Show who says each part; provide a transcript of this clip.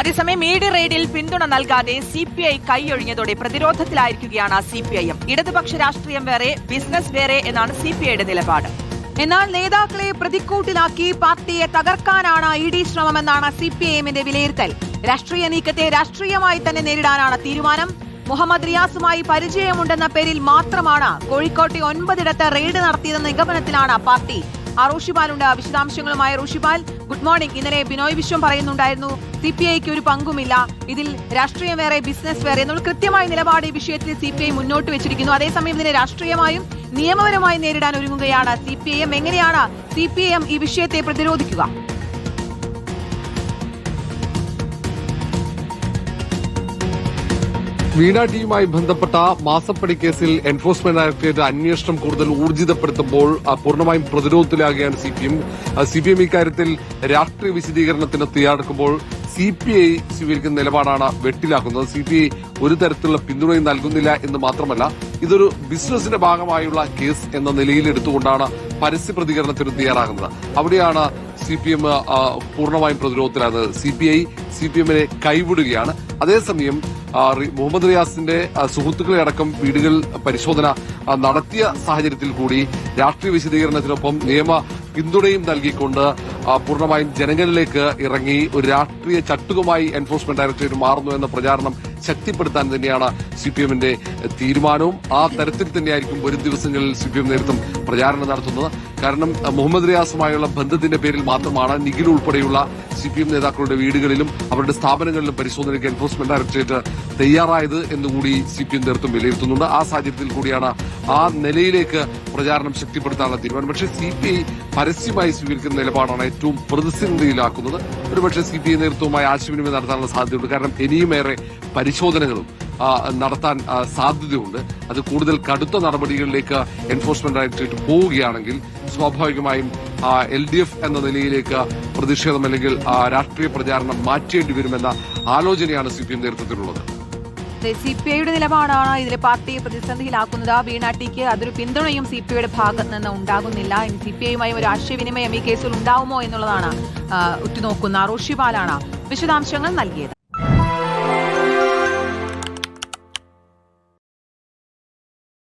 Speaker 1: അതേസമയം ഈഡി റെയ്ഡിൽ പിന്തുണ നൽകാതെ CPI കൈയൊഴിഞ്ഞതോടെ പ്രതിരോധത്തിലായിരിക്കുകയാണ് CPIM. ഇടതുപക്ഷ രാഷ്ട്രീയം വേറെ, ബിസിനസ് വേറെ എന്നാണ് CPIയുടെ നിലപാട്. എന്നാൽ നേതാക്കളെ പ്രതിക്കൂട്ടിലാക്കി പാർട്ടിയെ തകർക്കാനാണ് ED ശ്രമമെന്നാണ് CPIMന്റെ വിലയിരുത്തൽ. രാഷ്ട്രീയ നീക്കത്തെ രാഷ്ട്രീയമായി തന്നെ നേരിടാനാണ് തീരുമാനം. മുഹമ്മദ് റിയാസുമായി പരിചയമുണ്ടെന്ന പേരിൽ മാത്രമാണ് കോഴിക്കോട്ടെ 9 റെയ്ഡ് നടത്തിയതെന്ന നിഗമനത്തിലാണ് പാർട്ടി. റോഷിപാലുണ്ട് വിശദാംശങ്ങളുമായി. Roshipal, good morning. ഇന്നലെ ബിനോയ് വിശ്വം പറയുന്നുണ്ടായിരുന്നു CPIക്ക് ഒരു പങ്കുമില്ല, ഇതിൽ രാഷ്ട്രീയം വേറെ ബിസിനസ് വേറെ എന്നുള്ള കൃത്യമായ നിലപാട് ഈ വിഷയത്തിൽ CPI മുന്നോട്ട് വെച്ചിരിക്കുന്നു. അതേസമയം ഇതിനെ രാഷ്ട്രീയമായും നിയമപരമായും നേരിടാൻ ഒരുങ്ങുകയാണ് CPIM. എങ്ങനെയാണ് CPIM ഈ വിഷയത്തെ പ്രതിരോധിക്കുക?
Speaker 2: വീണ ടിയുമായി ബന്ധപ്പെട്ട മാസപ്പടി കേസിൽ എൻഫോഴ്സ്മെന്റ് ഡയറക്ടറേറ്റ് അന്വേഷണം കൂടുതൽ ഊർജിതപ്പെടുത്തുമ്പോൾ പൂർണ്ണമായും പ്രതിരോധത്തിലാകുകയാണ് CPM. ഇക്കാര്യത്തിൽ രാഷ്ട്രീയ വിശദീകരണത്തിന് തയ്യാറെടുക്കുമ്പോൾ CPI സ്വീകരിക്കുന്ന നിലപാടാണ് വെട്ടിലാക്കുന്നത്. CPI ഒരു തരത്തിലുള്ള പിന്തുണയും നൽകുന്നില്ല എന്ന് മാത്രമല്ല, ഇതൊരു ബിസിനസിന്റെ ഭാഗമായുള്ള കേസ് എന്ന നിലയിൽ എടുത്തുകൊണ്ടാണ് പരസ്യ പ്രതികരണത്തിന് തയ്യാറാകുന്നത്. അവിടെയാണ് CPM പൂർണ്ണമായും പ്രതിരോധത്തിലാകുന്നത്. CPIMനെ കൈവിടുകയാണ്. അതേസമയം മുഹമ്മദ് റിയാസിന്റെ സുഹൃത്തുക്കളെ അടക്കം വീടുകൾ പരിശോധന നടത്തിയ സാഹചര്യത്തിൽ കൂടി രാഷ്ട്രീയ വിശദീകരണത്തിനൊപ്പം നിയമ പിന്തുണയും നൽകിക്കൊണ്ട് പൂർണ്ണമായും ജനങ്ങളിലേക്ക് ഇറങ്ങി ഒരു രാഷ്ട്രീയ ചട്ടുകമായി എൻഫോഴ്സ്മെന്റ് ഡയറക്ടറേറ്റ് മാറുന്നു എന്ന പ്രചാരണം ശക്തിപ്പെടുത്താൻ തന്നെയാണ് CPMന്റെ തീരുമാനവും. ആ തരത്തിൽ തന്നെയായിരിക്കും വരും ദിവസങ്ങളിൽ CPM നേതൃത്വം പ്രചാരണം നടത്തുന്നത്. കാരണം മുഹമ്മദ് റിയാസുമായുള്ള ബന്ധത്തിന്റെ പേരിൽ മാത്രമാണ് നിഖിൽ ഉൾപ്പെടെയുള്ള CPM നേതാക്കളുടെ വീടുകളിലും അവരുടെ സ്ഥാപനങ്ങളിലും പരിശോധനയ്ക്ക് എൻഫോഴ്സ്മെന്റ് ഡയറക്ടറേറ്റ് തയ്യാറായത് എന്നുകൂടി CPM നേതൃത്വം വിലയിരുത്തുന്നുണ്ട്. ആ സാഹചര്യത്തിൽ കൂടിയാണ് ആ നിലയിലേക്ക് പ്രചാരണം ശക്തിപ്പെടുത്താനുള്ള തീരുമാനം. പക്ഷേ CPI പരസ്യമായി സ്വീകരിക്കുന്ന നിലപാടാണ് ഏറ്റവും പ്രതിസന്ധിയിലാക്കുന്നത്. ഒരുപക്ഷെ CPI നേതൃത്വവുമായി ആശയവിനിമയം നടത്താനുള്ള സാധ്യതയുണ്ട്. കാരണം ഇനിയുമേറെ പരിശോധനകളും നടത്താൻ സാധ്യതയുണ്ട്. അത് കൂടുതൽ കടുത്ത നടപടികളിലേക്ക് എൻഫോഴ്സ്മെന്റ് ഡയറക്ടറേറ്റ് പോവുകയാണെങ്കിൽ സ്വാഭാവികമായും LDF എന്ന നിലയിലേക്ക് പ്രതിഷേധം അല്ലെങ്കിൽ രാഷ്ട്രീയ പ്രചാരണം മാറ്റേണ്ടി വരുമെന്ന ആലോചനയാണ് CPM നേതൃത്വത്തിലുള്ളത്.
Speaker 1: CPIയുടെ നിലപാടാണ് ഇതിലെ പാർട്ടിയെ പ്രതിസന്ധിയിലാക്കുന്നത്. വീണ ടിക്ക് അതൊരു പിന്തുണയും CPIയുടെ ഭാഗത്ത് നിന്ന് ഉണ്ടാകുന്നില്ല. ഇനി CPIയുമായും ഒരു ആശയവിനിമയം ഈ കേസിൽ ഉണ്ടാവുമോ എന്നുള്ളതാണ് ഉറ്റുനോക്കുന്ന. റോഷിപാലാണ് വിശദാംശങ്ങൾ നൽകിയത്.